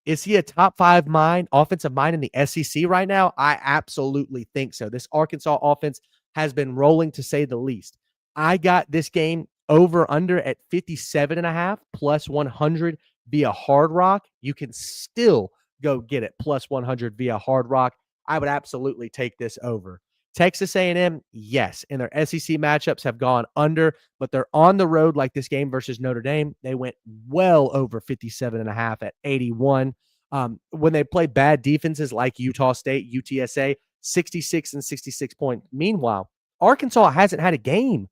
is he a top 5 offensive mind in the SEC right now? I absolutely think so. This Arkansas offense has been rolling, to say the least. I got this game over under at 57.5 plus 100 via Hard Rock. You can still go get it plus 100 via Hard Rock. I would absolutely take this over. Texas A&M, yes, and their SEC matchups have gone under, but they're on the road like this game versus Notre Dame. They went well over 57.5 at 81. When they play bad defenses like Utah State, UTSA, 66 and 66 points. Meanwhile, Arkansas hasn't had a game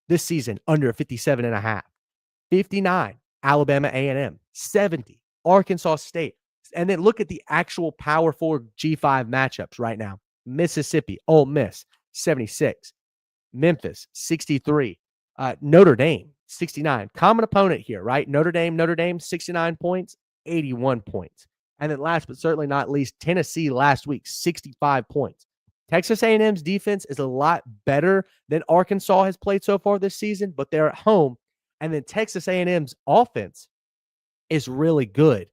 this season under 57 and a half. 59, Alabama A&M, 70, Arkansas State. And then look at the actual Power 4 G5 matchups right now. Mississippi, Ole Miss, 76. Memphis, 63. Notre Dame, 69. Common opponent here, right? Notre Dame, 69 points, 81 points. And then last but certainly not least, Tennessee last week, 65 points. Texas A&M's defense is a lot better than Arkansas has played so far this season, but they're at home. And then Texas A&M's offense is really good.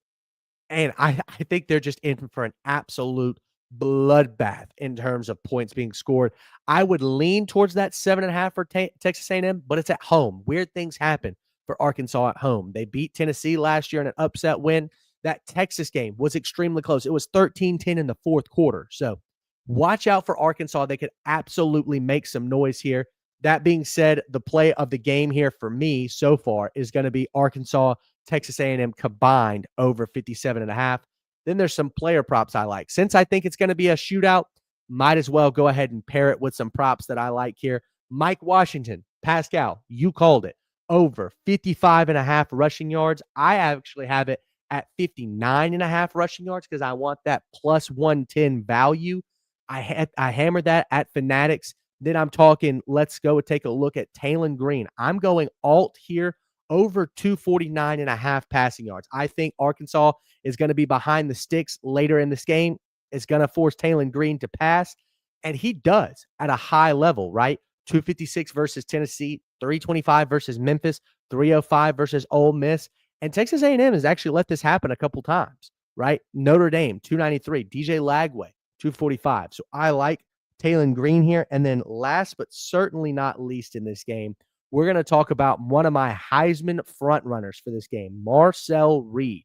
And I think they're just in for an absolute bloodbath in terms of points being scored. I would lean towards that 7.5 for Texas A&M, but it's at home. Weird things happen for Arkansas at home. They beat Tennessee last year in an upset win. That Texas game was extremely close. It was 13-10 in the fourth quarter. So watch out for Arkansas. They could absolutely make some noise here. That being said, the play of the game here for me so far is going to be Arkansas, Texas A&M combined over 57.5. Then there's some player props I like. Since I think it's going to be a shootout, might as well go ahead and pair it with some props that I like here. Mike Washington, Pascal, you called it. Over 55.5 rushing yards. I actually have it at 59.5 rushing yards because I want that plus 110 value. I hammered that at Fanatics. Then I'm talking, let's go and take a look at Taylon Green. I'm going alt here over 249.5 passing yards. I think Arkansas is going to be behind the sticks later in this game. It's going to force Taylon Green to pass, and he does at a high level, right? 256 versus Tennessee, 325 versus Memphis, 305 versus Ole Miss. And Texas A&M has actually let this happen a couple times, right? Notre Dame, 293, DJ Lagway, 245. So I like Taylon Green here. And then last but certainly not least in this game, we're going to talk about one of my Heisman front runners for this game, Marcel Reed.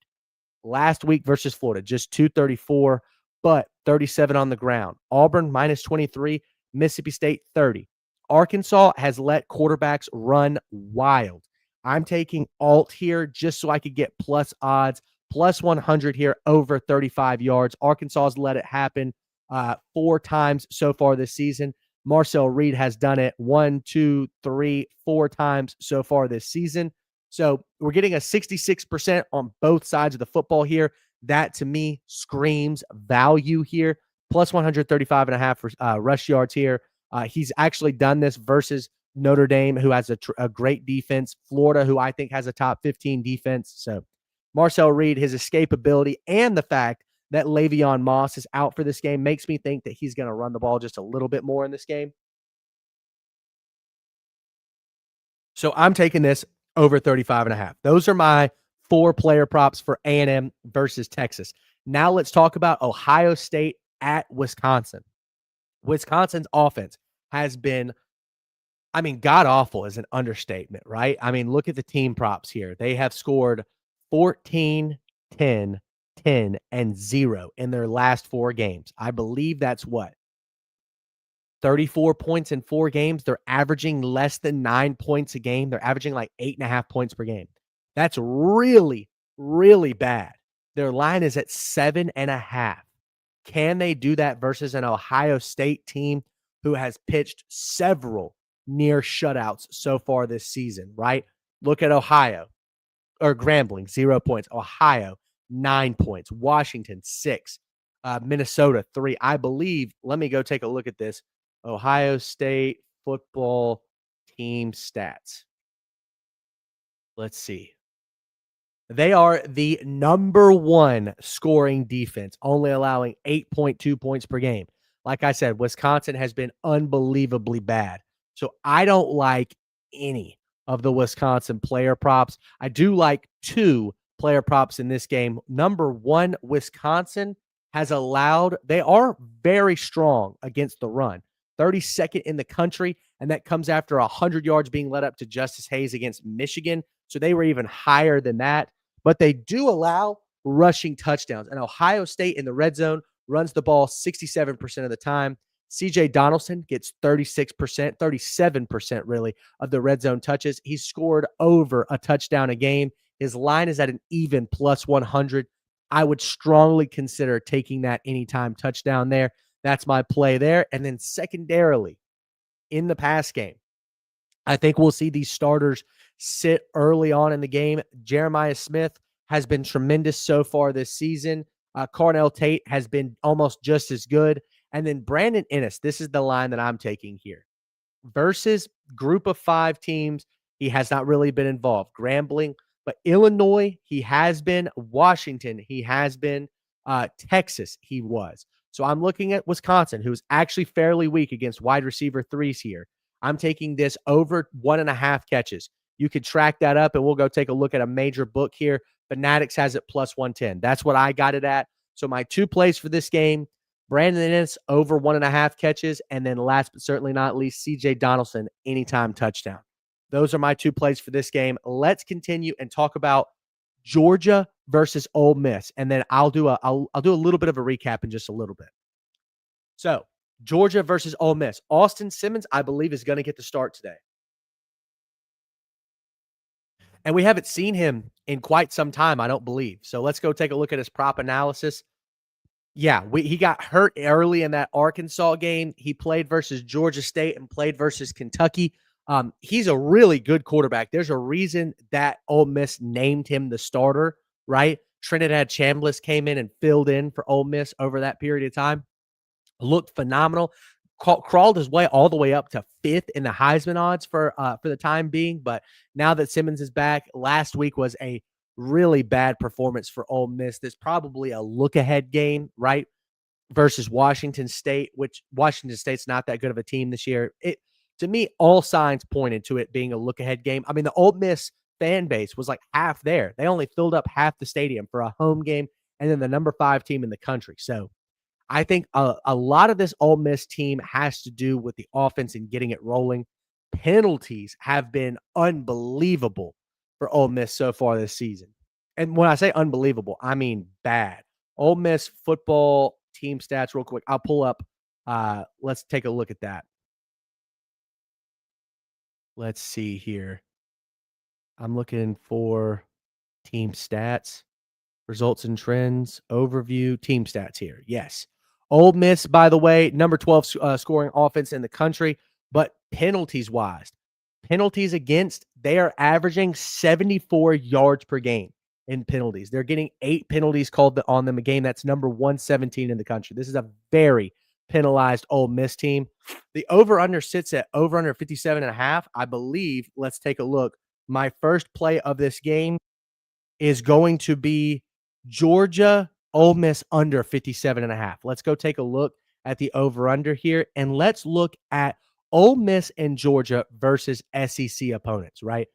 Last week versus Florida, just 234, but 37 on the ground. Auburn minus 23, Mississippi State 30. Arkansas has let quarterbacks run wild. I'm taking alt here just so I could get plus odds, plus 100 here over 35 yards. Arkansas has let it happen 4 times so far this season. Marcel Reed has done it 1, 2, 3, 4 times so far this season. So we're getting a 66% on both sides of the football here. That to me screams value here. Plus 135.5 for rush yards here. He's actually done this versus Notre Dame, who has a great defense. Florida, who I think has a top 15 defense. So Marcel Reed, his escapability, and the fact that Le'Veon Moss is out for this game makes me think that he's going to run the ball just a little bit more in this game. So I'm taking this over 35.5. Those are my 4 player props for A&M versus Texas. Now let's talk about Ohio State at Wisconsin. Wisconsin's offense has been, god-awful is an understatement, right? Look at the team props here. They have scored 14, 10, 10, and 0 in their last 4 games. I believe that's what? 34 points in 4 games. They're averaging less than 9 points a game. They're averaging like 8.5 points per game. That's really, really bad. Their line is at 7.5. Can they do that versus an Ohio State team who has pitched several near shutouts so far this season, right? Look at Ohio, or Grambling, 0 points. Ohio, 9 points. Washington, 6. Minnesota, 3. I believe, let me go take a look at this. Ohio State football team stats. Let's see. They are the number 1 scoring defense, only allowing 8.2 points per game. Like I said, Wisconsin has been unbelievably bad. So I don't like any of the Wisconsin player props. I do like 2 player props in this game. Number 1, Wisconsin has allowed, they are very strong against the run. 32nd in the country, and that comes after 100 yards being led up to Justice Hayes against Michigan. So they were even higher than that. But they do allow rushing touchdowns. And Ohio State in the red zone runs the ball 67% of the time. CJ Donaldson gets 36%, 37% really, of the red zone touches. He's scored over a touchdown a game. His line is at an even plus 100. I would strongly consider taking that anytime touchdown there. That's my play there. And then secondarily, in the pass game, I think we'll see these starters sit early on in the game. Jeremiah Smith has been tremendous so far this season. Carnell Tate has been almost just as good. And then Brandon Ennis, this is the line that I'm taking here. Versus group of 5 teams, he has not really been involved. Grambling, but Illinois, he has been. Washington, he has been. Texas, he was. So I'm looking at Wisconsin, who's actually fairly weak against wide receiver threes here. I'm taking this over 1.5 catches. You could track that up, and we'll go take a look at a major book here. Fanatics has it plus 110. That's what I got it at. So my 2 plays for this game, Brandon Ennis over 1.5 catches, and then last but certainly not least, CJ Donaldson anytime touchdown. Those are my 2 plays for this game. Let's continue and talk about Georgia versus Ole Miss, and then I'll do a little bit of a recap in just a little bit. So Georgia versus Ole Miss. Austin Simmons, I believe, is going to get the start today, and we haven't seen him in quite some time, I don't believe. So let's go take a look at his prop analysis. Yeah, he got hurt early in that Arkansas game. He played versus Georgia State and played versus Kentucky. He's a really good quarterback. There's a reason that Ole Miss named him the starter, right? Trinidad Chambliss came in and filled in for Ole Miss over that period of time. Looked phenomenal. Crawled his way all the way up to 5th in the Heisman odds for the time being. But now that Simmons is back, last week was a really bad performance for Ole Miss. There's probably a look-ahead game, right, versus Washington State, which Washington State's not that good of a team this year. To me, all signs pointed to it being a look-ahead game. I mean, the Ole Miss fan base was like half there. They only filled up half the stadium for a home game, and then the number 5 team in the country. So I think a lot of this Ole Miss team has to do with the offense and getting it rolling. Penalties have been unbelievable for Ole Miss so far this season. And when I say unbelievable, I mean bad. Ole Miss football team stats real quick. I'll pull up. Let's take a look at that. Let's see here. I'm looking for team stats, results and trends, overview, team stats here. Yes. Ole Miss, by the way, number 12 scoring offense in the country, but penalties-wise, penalties against, they are averaging 74 yards per game in penalties. They're getting 8 penalties called on them a game. That's number 117 in the country. This is a very penalized Ole Miss team. The over-under sits at over-under 57.5. I believe, let's take a look. My first play of this game is going to be Georgia, Ole Miss under 57.5. Let's go take a look at the over-under here, and let's look at Ole Miss and Georgia versus SEC opponents, right?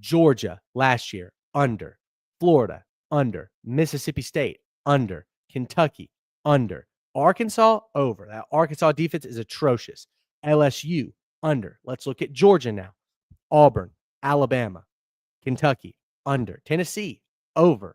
Georgia last year, under. Florida, under. Mississippi State, under. Kentucky, under. Arkansas, over. That Arkansas defense is atrocious. LSU, under. Let's look at Georgia now. Auburn, Alabama, Kentucky, under. Tennessee, over.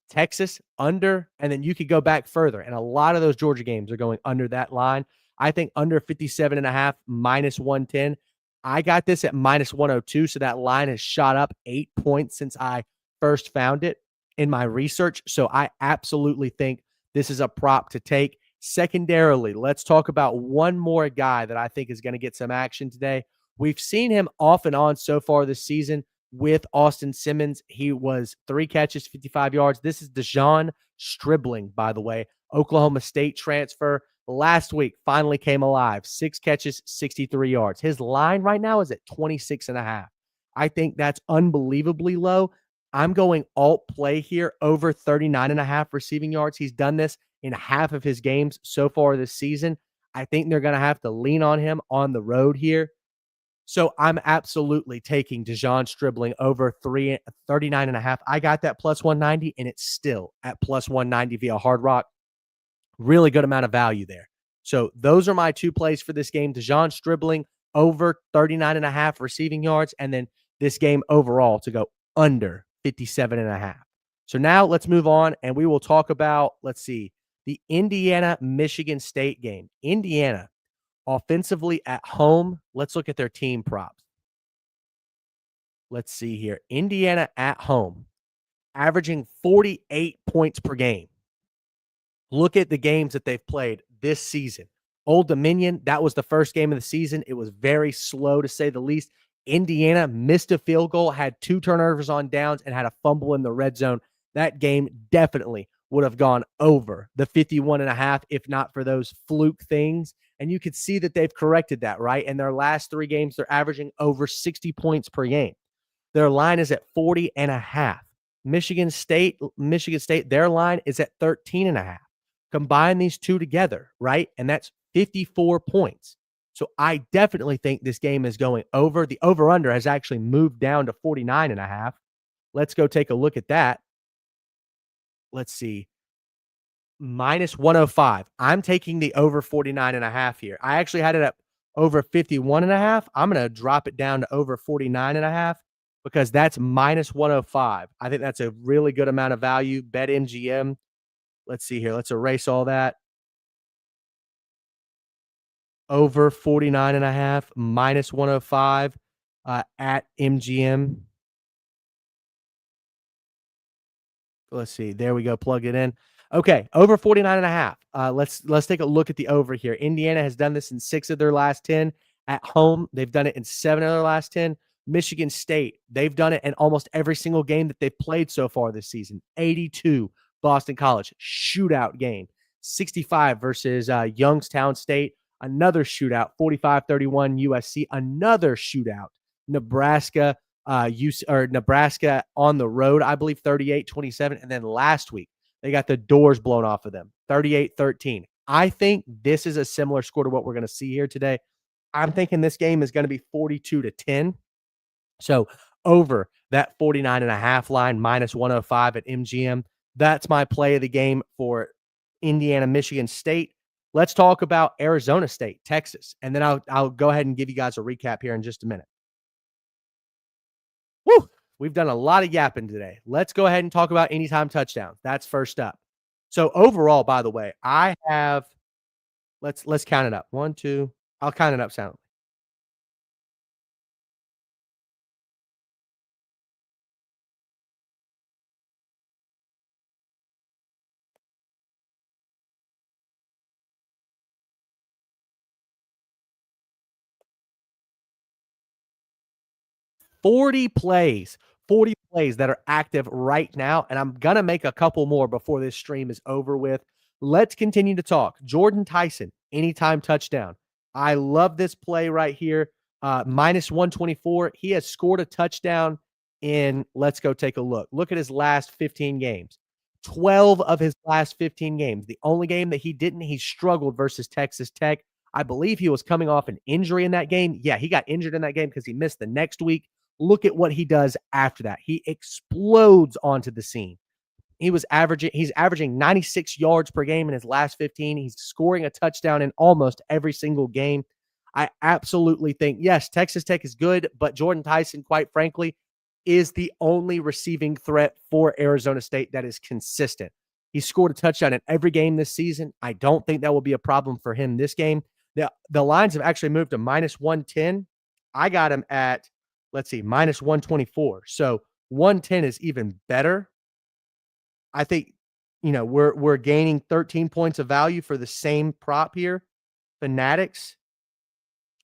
Texas, under. And then you could go back further. And a lot of those Georgia games are going under that line. I think under 57.5, minus 110. I got this at minus 102. So that line has shot up 8 points since I first found it in my research. So I absolutely think this is a prop to take. Secondarily, let's talk about one more guy that I think is going to get some action today. We've seen him off and on so far this season with Austin Simmons. He was 3 catches, 55 yards. This is Dejon Stribling, by the way, Oklahoma State transfer. Last week, finally came alive. 6 catches, 63 yards. His line right now is at 26.5. I think that's unbelievably low. I'm going alt play here over 39.5 receiving yards. He's done this in half of his games so far this season. I think they're going to have to lean on him on the road here. So I'm absolutely taking Dejon Stribling over 39.5. I got that plus 190, and it's still at plus 190 via Hard Rock. Really good amount of value there. So those are my 2 plays for this game. Dejon Stribling over 39.5 receiving yards, and then this game overall to go under 57.5. So now let's move on, and we will talk about, let's see, the Indiana-Michigan State game. Indiana, offensively at home, let's look at their team props. Let's see here. Indiana at home. averaging 48 points per game. Look at the games that they've played this season. Old Dominion, that was the first game of the season. It was very slow, to say the least. Indiana missed a field goal, had 2 turnovers on downs, and had a fumble in the red zone. That game definitely would have gone over the 51.5 if not for those fluke things. And you could see that they've corrected that, right? In their last 3 games, they're averaging over 60 points per game. Their line is at 40.5. Michigan State, their line is at 13.5. Combine these two together, right? And that's 54 points. So I definitely think this game is going over. The over-under has actually moved down to 49.5. Let's go take a look at that. Let's see. Minus 105. I'm taking the over 49.5 here. I actually had it at over 51.5. I'm going to drop it down to over 49.5 because that's minus 105. I think that's a really good amount of value. Bet MGM. Let's see here. Let's erase all that. Over 49.5, minus 105 at MGM. Let's see. There we go. Plug it in. Okay, over 49.5. Let's take a look at the over here. Indiana has done this in 6 of their last 10 at home. They've done it in 7 of their last 10. Michigan State, they've done it in almost every single game that they've played so far this season. 82, Boston College, shootout game. 65 versus Youngstown State, another shootout. 45-31 USC, another shootout. Nebraska, Nebraska on the road, I believe 38-27. And then last week, they got the doors blown off of them, 38-13. I think this is a similar score to what we're going to see here today. I'm thinking this game is going to be 42-10. So over that 49.5 line, minus 105 at MGM. That's my play of the game for Indiana, Michigan State. Let's talk about Arizona State, Texas, and then I'll go ahead and give you guys a recap here in just a minute. Woo! We've done a lot of yapping today. Let's go ahead and talk about anytime touchdowns. That's first up. So overall, by the way, I have let's count it up. 1, 2. I'll count it up silently. 40 plays, 40 plays that are active right now, and I'm gonna make a couple more before this stream is over with. Let's continue to talk. Jordan Tyson, anytime touchdown. I love this play right here. Minus 124. He has scored a touchdown in, let's go take a look. Look at his last 15 games. 12 of his last 15 games. The only game that he didn't, he struggled versus Texas Tech. I believe he was coming off an injury in that game. Yeah, he got injured in that game because he missed the next week. Look at what he does after that. He explodes onto the scene. He's averaging 96 yards per game in his last 15. He's scoring a touchdown in almost every single game. I absolutely think, yes, Texas Tech is good, but Jordan Tyson, quite frankly, is the only receiving threat for Arizona State that is consistent. He scored a touchdown in every game this season. I don't think that will be a problem for him this game. The lines have actually moved to minus 110. I got him at, let's see, minus 124. So 110 is even better. I think, we're gaining 13 points of value for the same prop here. Fanatics.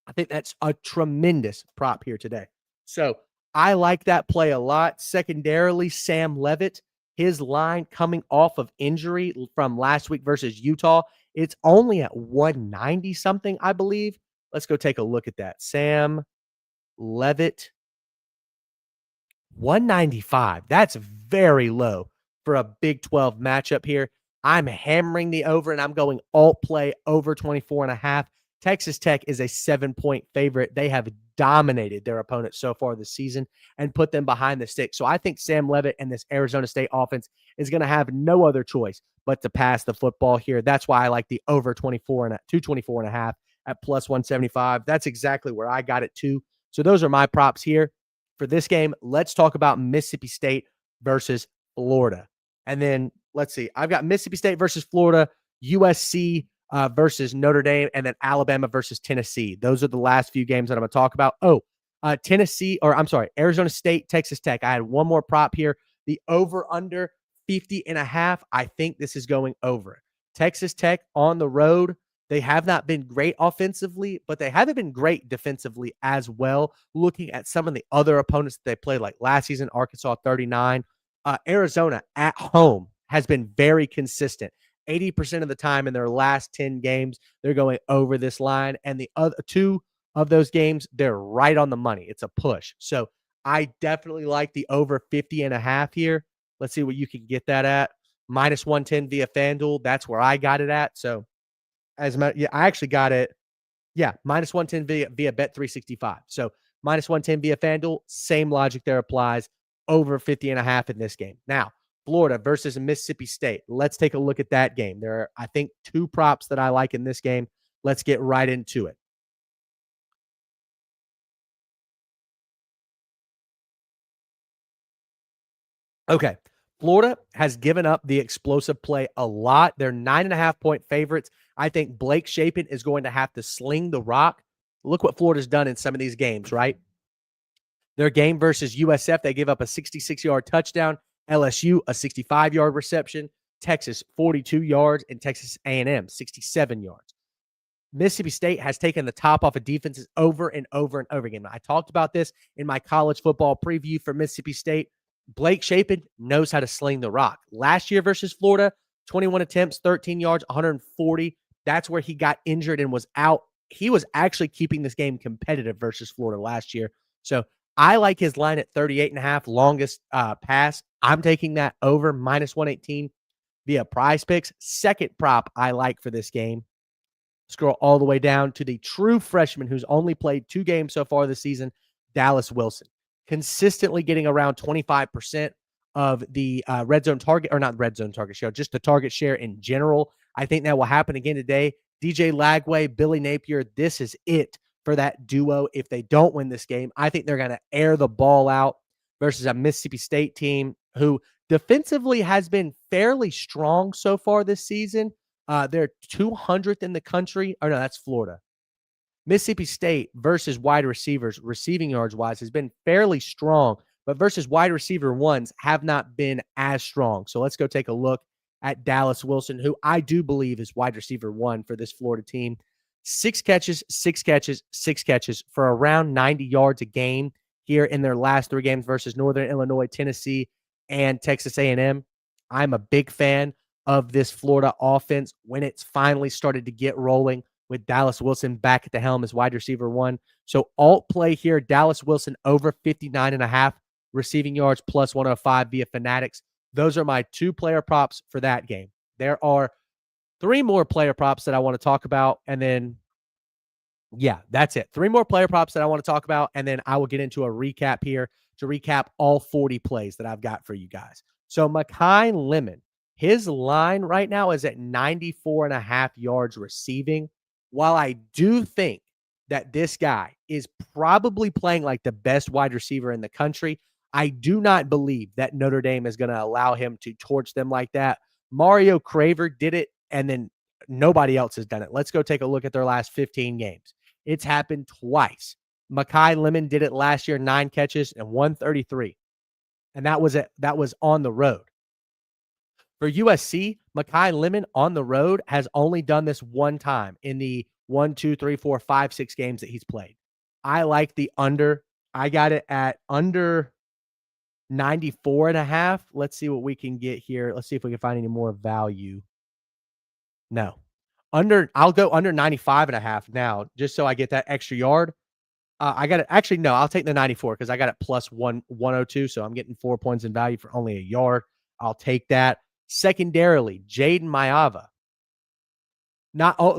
I think that's a tremendous prop here today. So I like that play a lot. Secondarily, Sam Leavitt, his line coming off of injury from last week versus Utah, it's only at 190 something, I believe. Let's go take a look at that. Sam Leavitt, 195. That's very low for a Big 12 matchup here. I'm hammering the over, and I'm going alt play over 24.5. Texas Tech is a 7-point favorite. They have dominated their opponents so far this season and put them behind the sticks. So I think Sam Leavitt and this Arizona State offense is going to have no other choice but to pass the football here. That's why I like the over 224.5 at plus 175. That's exactly where I got it too. So those are my props here for this game. Let's talk about Mississippi State versus Florida. And then let's see. I've got Mississippi State versus Florida, USC versus Notre Dame, and then Alabama versus Tennessee. Those are the last few games that I'm going to talk about. Arizona State, Texas Tech. I had one more prop here. The over under 50.5. I think this is going over. Texas Tech on the road. They have not been great offensively, but they haven't been great defensively as well. Looking at some of the other opponents that they played, like last season, Arkansas 39. Arizona at home has been very consistent. 80% of the time in their last 10 games, they're going over this line. And the other two of those games, they're right on the money. It's a push. So I definitely like the over 50.5 here. Let's see what you can get that at. Minus 110 via FanDuel. That's where I got it at. So yeah, I actually got it. Yeah, minus 110 via Bet365. So minus 110 via FanDuel, same logic there applies. Over 50.5 in this game. Now, Florida versus Mississippi State. Let's take a look at that game. There are, I think, two props that I like in this game. Let's get right into it. Okay. Florida has given up the explosive play a lot. They're 9.5-point favorites. I think Blake Shapen is going to have to sling the rock. Look what Florida's done in some of these games, right? Their game versus USF, they gave up a 66-yard touchdown. LSU, a 65-yard reception. Texas, 42 yards. And Texas A&M, 67 yards. Mississippi State has taken the top off of defenses over and over and over again. I talked about this in my college football preview for Mississippi State. Blake Shapen knows how to sling the rock. Last year versus Florida, 21 attempts, 13 yards, 140. That's where he got injured and was out. He was actually keeping this game competitive versus Florida last year. So I like his line at 38.5, longest pass. I'm taking that over minus 118 via Prize Picks. Second prop I like for this game. Scroll all the way down to the true freshman who's only played 2 games so far this season, Dallas Wilson. Consistently getting around 25% of the red zone target, or not red zone target share, just the target share in general. I think that will happen again today. DJ Lagway, Billy Napier, this is it for that duo. If they don't win this game, I think they're going to air the ball out versus a Mississippi State team who defensively has been fairly strong so far this season. They're 200th in the country. Oh, no, that's Florida. Mississippi State versus wide receivers, receiving yards wise, has been fairly strong, but versus wide receiver ones have not been as strong. So let's go take a look at Dallas Wilson, who I do believe is wide receiver one for this Florida team. 6 catches, 6 catches, 6 catches for around 90 yards a game here in their last 3 games versus Northern Illinois, Tennessee, and Texas A&M. I'm a big fan of this Florida offense when it's finally started to get rolling with Dallas Wilson back at the helm as wide receiver one. So alt play here, Dallas Wilson over 59.5 receiving yards plus 105 via Fanatics. Those are my 2 player props for that game. There are 3 more player props that I want to talk about. And then, yeah, that's it. 3 more player props that I want to talk about. And then I will get into a recap here to recap all 40 plays that I've got for you guys. So Makai Lemon, his line right now is at 94.5 yards receiving. While I do think that this guy is probably playing like the best wide receiver in the country, I do not believe that Notre Dame is going to allow him to torch them like that. Mario Craver did it, and then nobody else has done it. Let's go take a look at their last 15 games. It's happened twice. Makai Lemon did it last year, 9 catches and 133. And that was on the road. For USC, Makai Lemon on the road has only done this one time in the 1, 2, 3, 4, 5, 6 games that he's played. I like the under. I got it at under 94.5. Let's see what we can get here. Let's see if we can find any more value. No. I'll go under 95.5 now, just so I get that extra yard. I got it. Actually, no, I'll take the 94 because I got it plus 102. So I'm getting 4 points in value for only a yard. I'll take that. Secondarily, Jaden Mayava.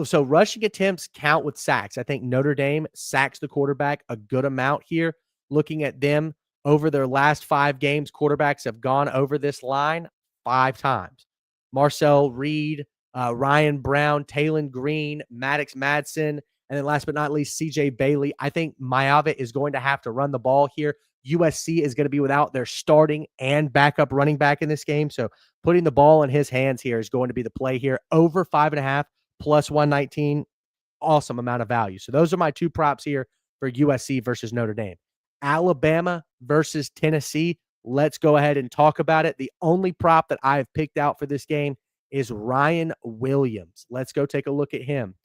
So rushing attempts count with sacks. I think Notre Dame sacks the quarterback a good amount here. Looking at them over their last 5 games, quarterbacks have gone over this line 5 times. Marcel Reed, Ryan Brown, Taylon Green, Maddox Madsen, and then last but not least, CJ Bailey. I think Mayava is going to have to run the ball here. USC is going to be without their starting and backup running back in this game. So putting the ball in his hands here is going to be the play here. Over 5.5 plus 119. Awesome amount of value. So those are my 2 props here for USC versus Notre Dame. Alabama versus Tennessee. Let's go ahead and talk about it. The only prop that I have picked out for this game is Ryan Williams. Let's go take a look at him.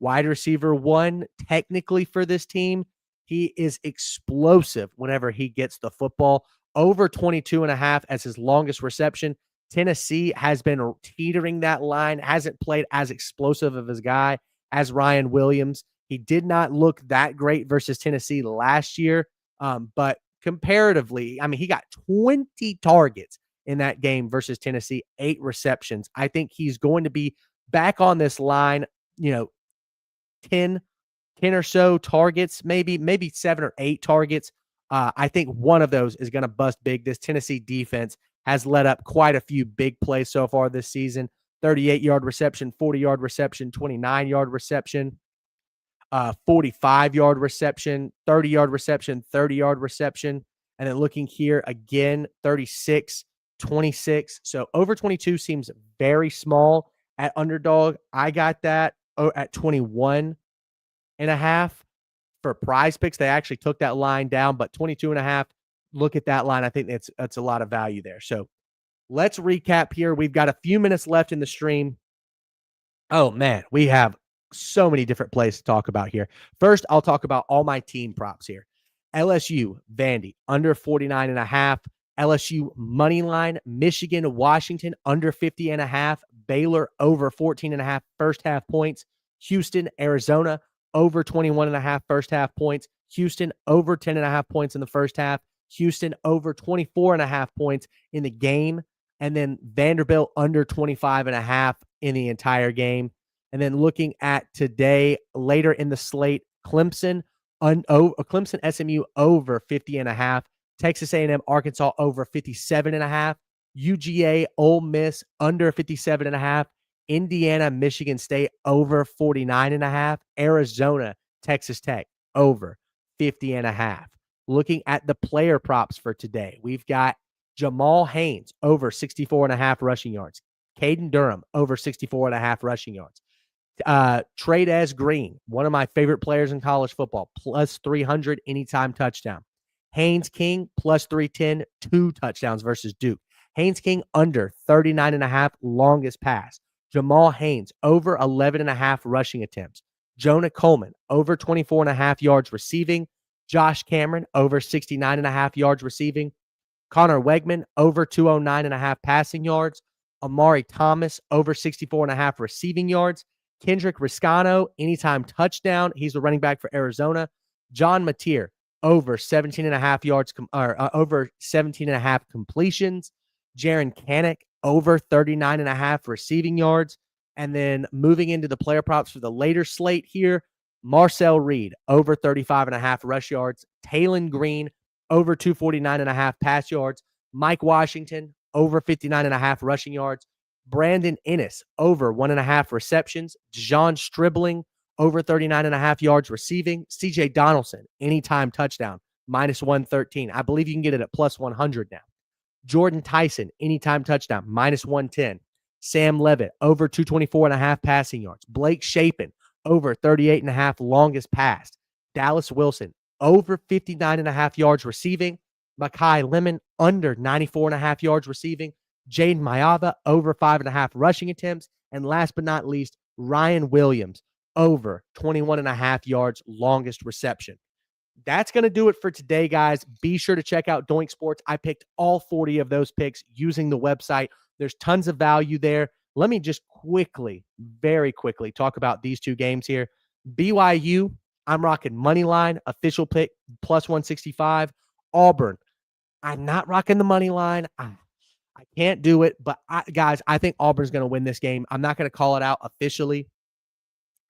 Wide receiver 1, technically for this team. He is explosive whenever he gets the football. Over 22.5 as his longest reception. Tennessee has been teetering that line, hasn't played as explosive of a guy as Ryan Williams. He did not look that great versus Tennessee last year, but comparatively, I mean, he got 20 targets in that game versus Tennessee, 8 receptions. I think he's going to be back on this line, 10 or so targets, maybe 7 or 8 targets. I think one of those is going to bust big. This Tennessee defense has let up quite a few big plays so far this season. 38-yard reception, 40-yard reception, 29-yard reception, 45-yard reception, 30-yard reception, 30-yard reception. And then looking here again, 36, 26. So over 22 seems very small at underdog. I got that at 21 and a half for Prize Picks. They actually took that line down, but 22 and a half. Look at that line. I think that's a lot of value there. So let's recap here. We've got a few minutes left in the stream. Oh man, we have so many different plays to talk about here. First, I'll talk about all my team props here. LSU, Vandy, under 49 and a half. LSU money line, Michigan, Washington, under 50 and a half. Baylor, over 14 and a half first half points. Houston, Arizona, over 21 and a half first half points. Houston, over 10 and a half points in the first half. Houston, over 24 and a half points in the game. And then Vanderbilt, under 25 and a half in the entire game. And then looking at today, later in the slate, Clemson, SMU over 50 and a half. Texas A&M, Arkansas over 57 and a half. UGA, Ole Miss under 57 and a half. Indiana, Michigan State over 49 and a half. Arizona, Texas Tech over 50 and a half. Looking at the player props for today, we've got Jamal Haynes over 64 and a half rushing yards. Caden Durham over 64 and a half rushing yards. Trades Green, one of my favorite players in college football, plus 300 anytime touchdown. Haynes King, plus 310, 2 touchdowns versus Duke. Haynes King under 39 and a half longest pass. Jamal Haynes over 11 and a half rushing attempts. Jonah Coleman over 24 and a half yards receiving. Josh Cameron over 69 and a half yards receiving. Connor Wegman over 209 and a half passing yards. Amari Thomas over 64 and a half receiving yards. Kendrick Riscano, anytime touchdown. He's the running back for Arizona. John Mateer over 17 and a half yards, over 17 and a half completions. Jaron Kanik over 39 and a half receiving yards. And then moving into the player props for the later slate here, Marcel Reed over 35 and a half rush yards. Taylon Green over 249 and a half pass yards. Mike Washington over 59 and a half rushing yards. Brandon Ennis over 1.5 receptions. Dejon Stribling over 39 and a half yards receiving. CJ Donaldson, anytime touchdown, minus 113. I believe you can get it at plus 100 now. Jordan Tyson, anytime touchdown, minus 110. Sam Levitt, over 224 and a half passing yards. Blake Shapen, over 38 and a half longest pass. Dallas Wilson, over 59 and a half yards receiving. Makai Lemon, under 94 and a half yards receiving. Jaden Mayava, over 5.5 rushing attempts. And last but not least, Ryan Williams, over 21 and a half yards longest reception. That's going to do it for today, guys. Be sure to check out Doink Sports. I picked all 40 of those picks using the website. There's tons of value there. Let me just very quickly talk about these two games here. BYU, I'm rocking money line, official pick, plus 165. Auburn, I'm not rocking the money line. I can't do it, but guys, I think Auburn's going to win this game. I'm not going to call it out officially.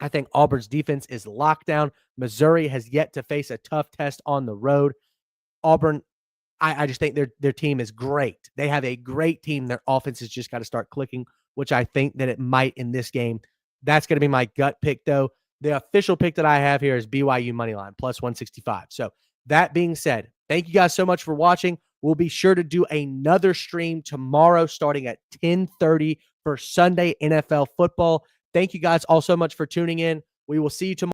I think Auburn's defense is locked down. Missouri has yet to face a tough test on the road. Auburn, I just think their team is great. They have a great team. Their offense has just got to start clicking, which I think that it might in this game. That's going to be my gut pick, though. The official pick that I have here is BYU moneyline, plus 165. So that being said, thank you guys so much for watching. We'll be sure to do another stream tomorrow starting at 10:30 for Sunday NFL football. Thank you guys all so much for tuning in. We will see you tomorrow.